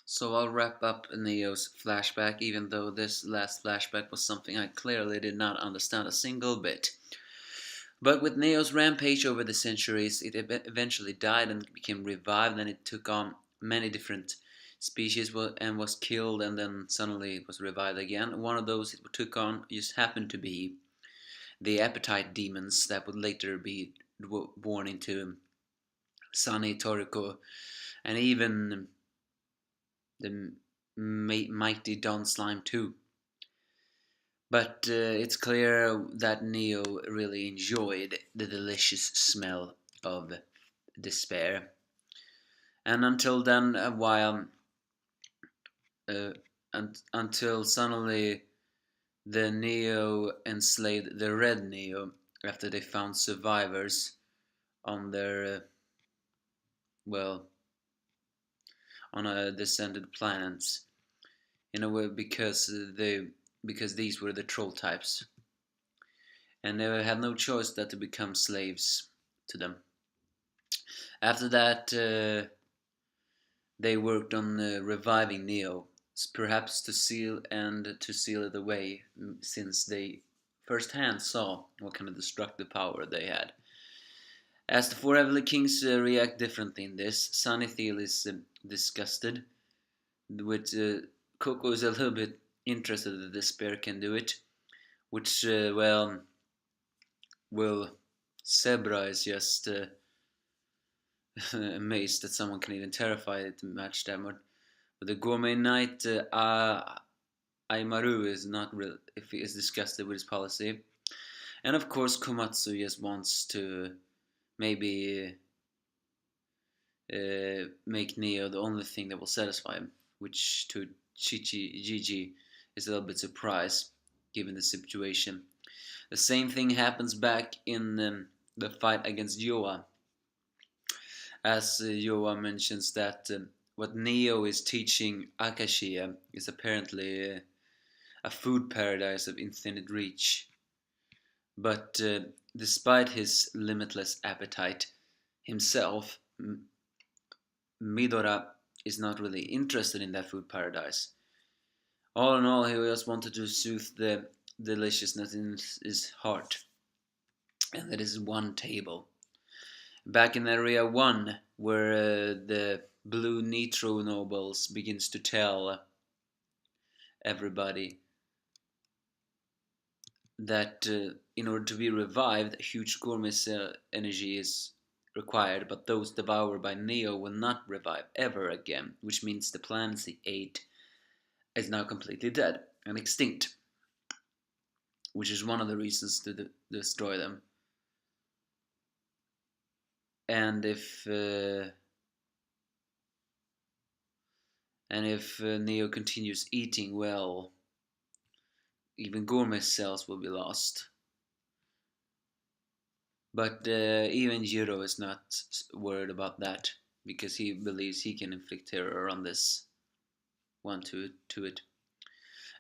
So I'll wrap up Neo's flashback, even though this last flashback was something I clearly did not understand a single bit. But with Neo's rampage over the centuries, it eventually died and became revived, and it took on many different species and was killed, and then suddenly it was revived again. One of those it took on just happened to be the appetite demons that would later be born into Sunny, Toriko, and even the mighty Don Slime too. But it's clear that Neo really enjoyed the delicious smell of despair. And until then, uh, until suddenly the Neo enslaved the Red Neo after they found survivors on their, well, on a descended planets. In a way, because these were the troll types, and they had no choice but to become slaves to them. After that, they worked on reviving Neo, perhaps to seal it away, since they firsthand saw what kind of destructive power they had. As the four Heavenly Kings react differently in this, Sunny Thiel is disgusted, with Coco is a little bit interested that Despair can do it, which, well, Zebra is just amazed that someone can even terrify it to match them. But the Gourmet Knight, Aimaru, is not real if he is disgusted with his policy. And of course, Komatsu just wants to maybe make Neo the only thing that will satisfy him, which to Gigi is a little bit surprised given the situation. The same thing happens back in the fight against Yoa, as Yoa mentions that what Neo is teaching Akashia is apparently a food paradise of infinite reach. But despite his limitless appetite himself, Midora is not really interested in that food paradise. All in all, he just wanted to soothe the deliciousness in his heart, and that is one table. Back in Area 1, where the blue Nitro nobles begins to tell everybody that in order to be revived, a huge gourmet energy is required, but those devoured by Neo will not revive ever again, which means the planets he ate is now completely dead and extinct, which is one of the reasons to destroy them. And if Neo continues eating, well, even gourmet cells will be lost. But even Jiro is not worried about that, because he believes he can inflict terror on this one to it.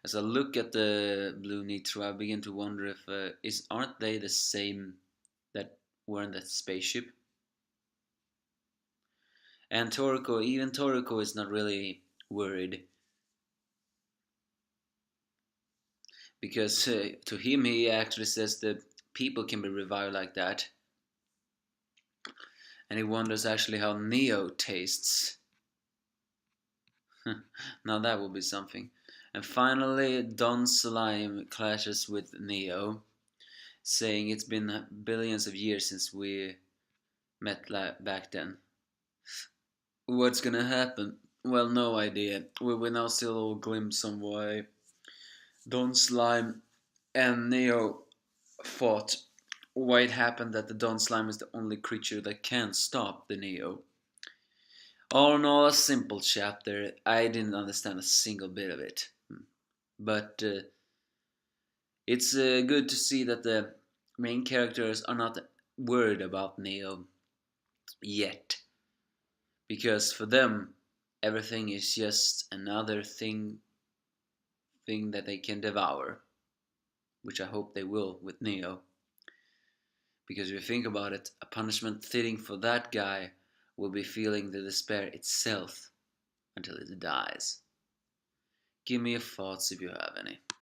As I look at the blue Nitro, I begin to wonder if aren't they the same that were in that spaceship? And even Toriko is not really worried, because to him he actually says that people can be revived like that, and he wonders actually how Neo tastes. Now that will be something. And finally, Don Slime clashes with Neo, saying it's been billions of years since we met back then. What's gonna happen? Well, no idea. We will now see a little glimpse on why Don Slime and Neo fought. Why it happened that the Don Slime is the only creature that can stop the Neo. All in all, a simple chapter. I didn't understand a single bit of it. But it's good to see that the main characters are not worried about Neo yet. Because for them, everything is just another thing that they can devour. Which I hope they will with Neo. Because if you think about it, a punishment fitting for that guy will be feeling the despair itself until it dies. Give me your thoughts if you have any.